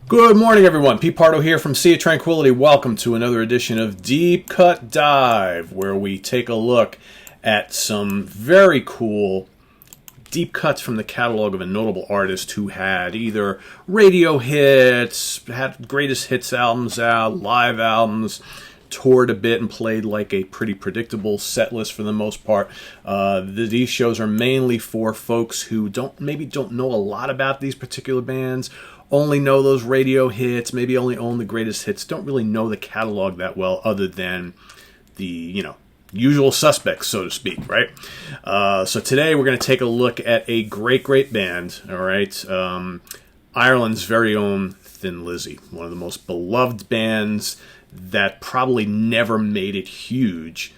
Good morning, everyone. Pete Pardo here from Sea of Tranquility. Welcome to another edition of Deep Cut Dive, where we take a look at some very cool deep cuts from the catalog of a notable artist who had either radio hits, had greatest hits albums out, live albums, toured a bit and played like a pretty predictable set list for the most part. These shows are mainly for folks who don't know a lot about these particular bands, only know those radio hits, maybe only own the greatest hits, don't really know the catalog that well other than the, usual suspects, so to speak, right? So today we're going to take a look at a great band, all right? Ireland's very own Thin Lizzy, one of the most beloved bands that probably never made it huge,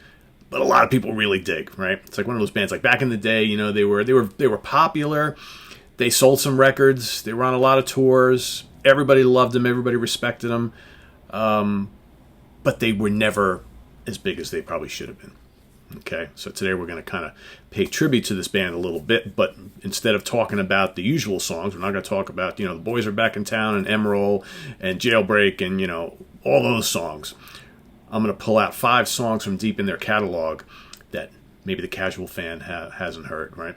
but a lot of people really dig, right? It's like one of those bands, like back in the day, they were popular. They sold some records. They were on a lot of tours. Everybody loved them. Everybody respected them. But they were never as big as they probably should have been. Okay, so today we're going to kind of pay tribute to this band a little bit, but instead of talking about the usual songs, we're not going to talk about, The Boys Are Back in Town and Emerald and Jailbreak and, all those songs. I'm going to pull out 5 songs from deep in their catalog that maybe the casual fan hasn't heard, right?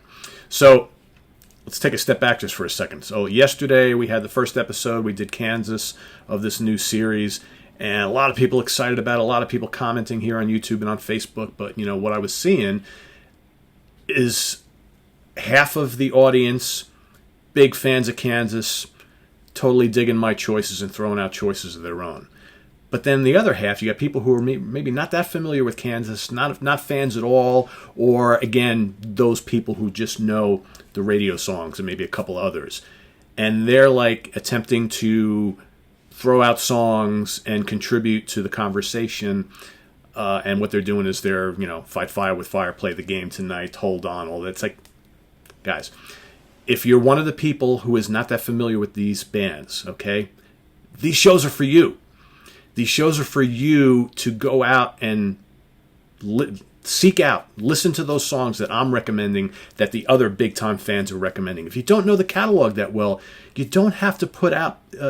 So let's take a step back just for a second. So yesterday we had the first episode. We did Kansas of this new series, and a lot of people excited about it, a lot of people commenting here on YouTube and on Facebook. But, what I was seeing is half of the audience, big fans of Kansas, totally digging my choices and throwing out choices of their own. But then the other half, you got people who are maybe not that familiar with Kansas, not fans at all, or, again, those people who just know the radio songs and maybe a couple others. And they're, attempting to throw out songs and contribute to the conversation. And what they're doing is they're, fight fire with fire, play the game tonight, hold on, all that. It's like, guys, if you're one of the people who is not that familiar with these bands, okay, these shows are for you. These shows are for you to go out and seek out, listen to those songs that I'm recommending, that the other big-time fans are recommending. If you don't know the catalog that well, you don't have to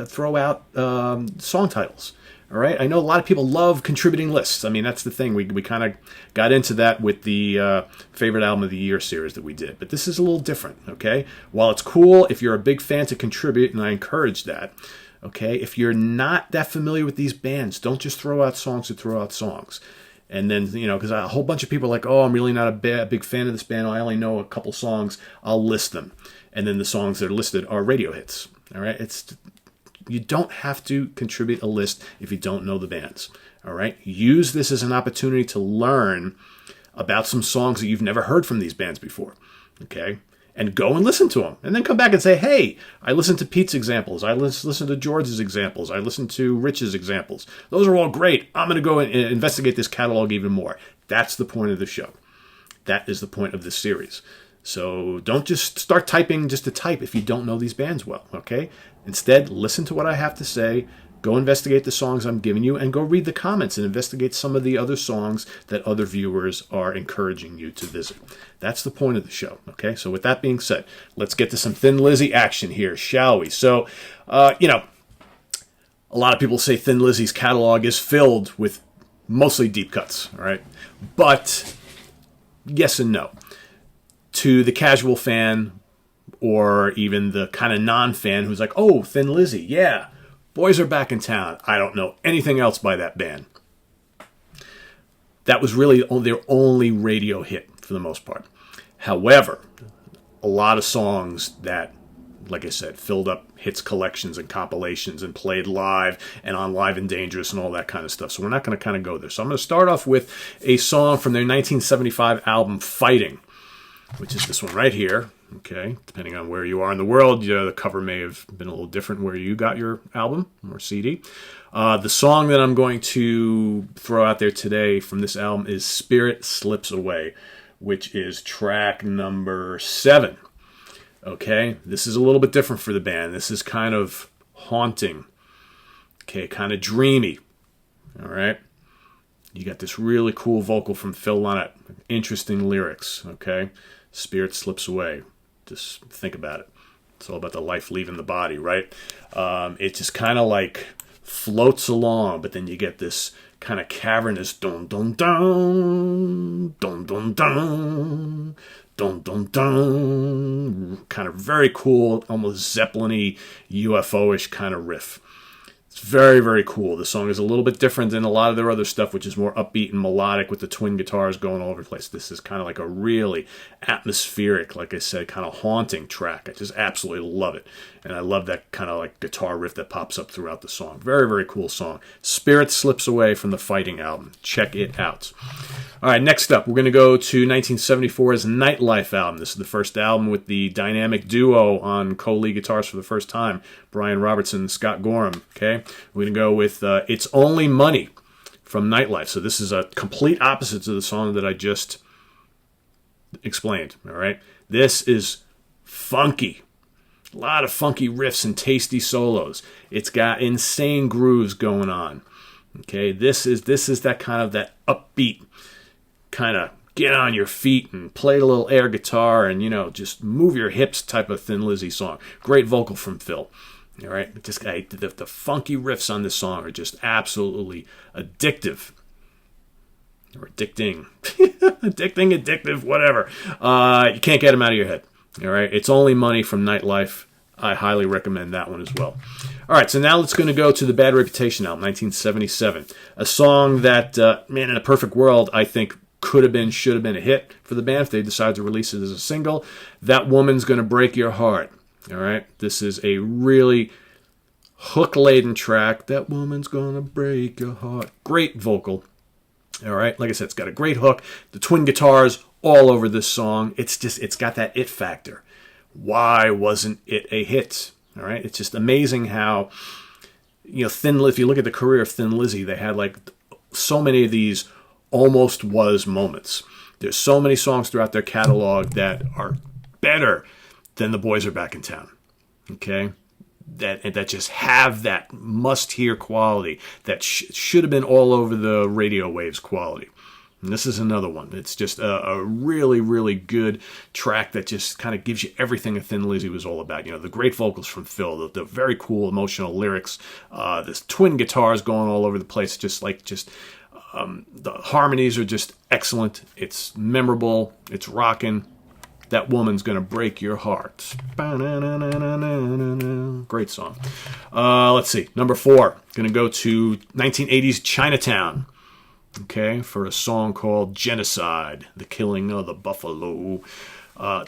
throw out song titles. All right, I know a lot of people love contributing lists. I mean, that's the thing. We kind of got into that with the favorite album of the year series that we did, but this is a little different. Okay, while it's cool if you're a big fan to contribute, and I encourage that. Okay, if you're not that familiar with these bands, don't just throw out songs to throw out songs. And then, because a whole bunch of people are like, oh, I'm really not a big fan of this band. I only know a couple songs. I'll list them. And then the songs that are listed are radio hits. All right, you don't have to contribute a list if you don't know the bands. All right, use this as an opportunity to learn about some songs that you've never heard from these bands before. Okay. And go and listen to them. And then come back and say, hey, I listened to Pete's examples. I listened to George's examples. I listened to Rich's examples. Those are all great. I'm going to go and investigate this catalog even more. That's the point of the show. That is the point of this series. So don't just start typing just to type if you don't know these bands well, okay? Instead, listen to what I have to say. Go investigate the songs I'm giving you, and go read the comments and investigate some of the other songs that other viewers are encouraging you to visit. That's the point of the show, okay? So with that being said, let's get to some Thin Lizzy action here, shall we? So, a lot of people say Thin Lizzy's catalog is filled with mostly deep cuts, all right? But yes and no. To the casual fan, or even the kind of non-fan who's like, oh, Thin Lizzy, yeah, Boys Are Back in Town. I don't know anything else by that band. That was really their only radio hit for the most part. However, a lot of songs that, like I said, filled up hits collections and compilations and played live and on Live and Dangerous and all that kind of stuff. So we're not going to kind of go there. So I'm going to start off with a song from their 1975 album, Fighting, which is this one right here. Okay, depending on where you are in the world, the cover may have been a little different where you got your album or CD. The song that I'm going to throw out there today from this album is Spirit Slips Away, which is track number 7. Okay, this is a little bit different for the band. This is kind of haunting, okay, kind of dreamy, all right? You got this really cool vocal from Phil Lynott, interesting lyrics, okay? Spirit Slips Away. Just think about it. It's all about the life leaving the body, right? It just kind of like floats along, but then you get this kind of cavernous dun dun dun dun dun dun dun dun dun, kind of very cool, almost Zeppelin-y, UFO-ish kind of riff. It's very, very cool. The song is a little bit different than a lot of their other stuff, which is more upbeat and melodic with the twin guitars going all over the place. This is kind of like a really atmospheric, like I said, kind of haunting track. I just absolutely love it. And I love that kind of like guitar riff that pops up throughout the song. Very, very cool song. Spirit Slips Away from the Fighting album. Check it out. All right, next up, we're going to go to 1974's Nightlife album. This is the first album with the dynamic duo on co-lead guitars for the first time, Brian Robertson and Scott Gorham. Okay, we're going to go with It's Only Money from Nightlife. So this is a complete opposite to the song that I just explained. All right, this is funky. A lot of funky riffs and tasty solos. It's got insane grooves going on. Okay, this is that kind of that upbeat, kind of get on your feet and play a little air guitar and, just move your hips type of Thin Lizzy song. Great vocal from Phil. All right, just the funky riffs on this song are just absolutely addictive. Or addicting. Addictive, whatever. You can't get them out of your head. All right, It's Only Money from Nightlife. I highly recommend that one as well. All right, so now let's going to go to the Bad Reputation album, 1977. A song that, in a perfect world, I think should have been a hit for the band if they decided to release it as a single. That Woman's Gonna Break Your Heart. All right, this is a really hook-laden track. That woman's gonna break your heart. Great vocal. All right, like I said, it's got a great hook. The twin guitars all over this song. It's got that it factor. Why wasn't it a hit? All right, it's just amazing how, if you look at the career of Thin Lizzy, they had like so many of these almost was moments. There's so many songs throughout their catalog that are better than The Boys Are Back in Town. Okay, that just have that must-hear quality that should have been all over the radio waves quality. And this is another one. It's just a really, really good track that just kind of gives you everything that Thin Lizzy was all about. The great vocals from Phil, the very cool emotional lyrics, this twin guitars going all over the place. The harmonies are just excellent. It's memorable. It's rocking. That Woman's Gonna Break Your Heart. Great song. Let's see. Number 4. Going to go to 1980s Chinatown. Okay, for a song called Genocide, The Killing of the Buffalo.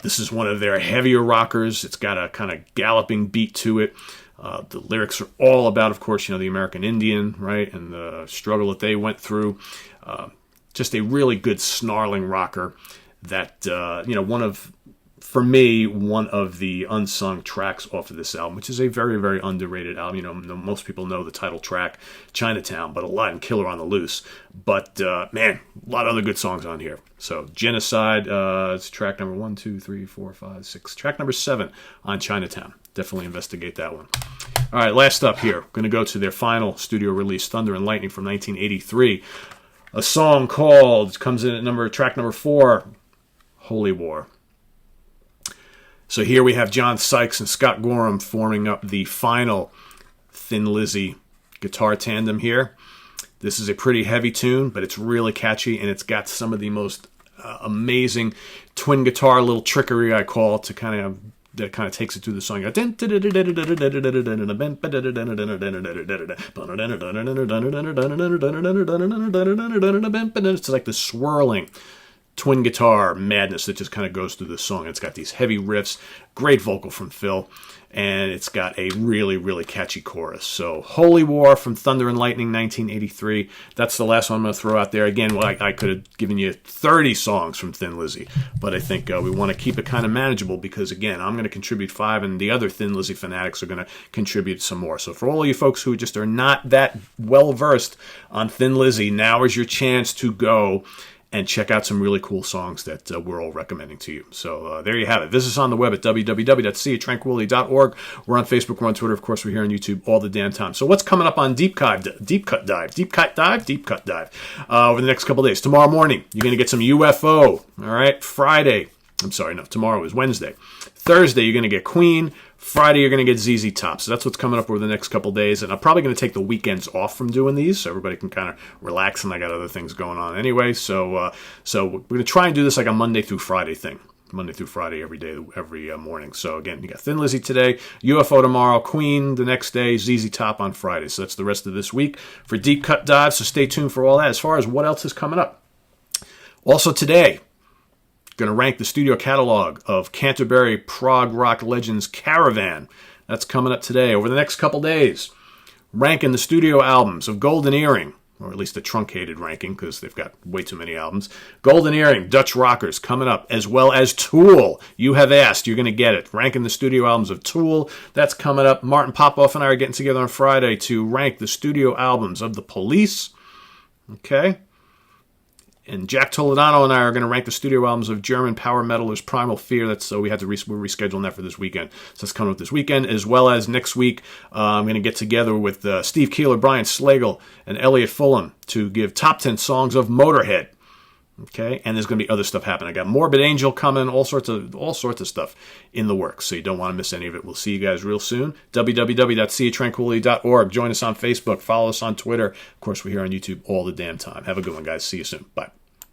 This is one of their heavier rockers. It's got a kind of galloping beat to it. The lyrics are all about, of course, the American Indian, right, and the struggle that they went through. Just a really good snarling rocker that, for me, one of the unsung tracks off of this album, which is a very, very underrated album. Most people know the title track, Chinatown, but a lot in Killer on the Loose. But, a lot of other good songs on here. So, Genocide, it's track number 1, 2, 3, 4, 5, 6. Track number 7 on Chinatown. Definitely investigate that one. All right, last up here. Going to go to their final studio release, Thunder and Lightning from 1983. A song called, comes in at track number 4, Holy War. So here we have John Sykes and Scott Gorham forming up the final Thin Lizzy guitar tandem here. This is a pretty heavy tune, but it's really catchy, and it's got some of the most amazing twin guitar little trickery, I call it, that kind of takes it through the song. It's like the swirling twin guitar madness that just kind of goes through the song. It's got these heavy riffs, great vocal from Phil, and it's got a really, really catchy chorus. So, Holy War from Thunder and Lightning, 1983. That's the last one I'm going to throw out there. Again, I could have given you 30 songs from Thin Lizzy, but I think we want to keep it kind of manageable because, again, I'm going to contribute 5, and the other Thin Lizzy fanatics are going to contribute some more. So, for all of you folks who just are not that well-versed on Thin Lizzy, now is your chance to go and check out some really cool songs that we're all recommending to you. So there you have it. Visit us on the web at www.seatranquility.org. We're on Facebook, we're on Twitter, of course, we're here on YouTube all the damn time. So what's coming up on Deep Cut Dive? Over the next couple days. Tomorrow morning, you're going to get some UFO. All right, tomorrow is Wednesday. Thursday, you're going to get Queen. Friday, you're going to get ZZ Top. So that's what's coming up over the next couple days. And I'm probably going to take the weekends off from doing these so everybody can kind of relax, and I got other things going on anyway. So we're going to try and do this like a Monday through Friday thing. Monday through Friday, every day, every morning. So again, you got Thin Lizzy today, UFO tomorrow, Queen the next day, ZZ Top on Friday. So that's the rest of this week for Deep Cut Dive. So stay tuned for all that. As far as what else is coming up. Also today, going to rank the studio catalog of Canterbury prog rock legends Caravan. That's coming up today. Over the next couple days, ranking the studio albums of Golden Earring, or at least a truncated ranking because they've got way too many albums. Golden Earring, Dutch Rockers coming up, as well as Tool. You have asked, you're going to get it. Ranking the studio albums of Tool, that's coming up. Martin Popoff and I are getting together on Friday to rank the studio albums of The Police. Okay. And Jack Toledano and I are going to rank the studio albums of German power metalers Primal Fear. That's so we're rescheduling that for this weekend. So that's coming up this weekend, as well as next week. I'm going to get together with Steve Keeler, Brian Slagle, and Elliot Fulham to give top 10 songs of Motorhead. Okay, and there's going to be other stuff happening. I got Morbid Angel coming, all sorts of stuff in the works. So you don't want to miss any of it. We'll see you guys real soon. www.seatranquility.org. Join us on Facebook. Follow us on Twitter. Of course, we're here on YouTube all the damn time. Have a good one, guys. See you soon. Bye.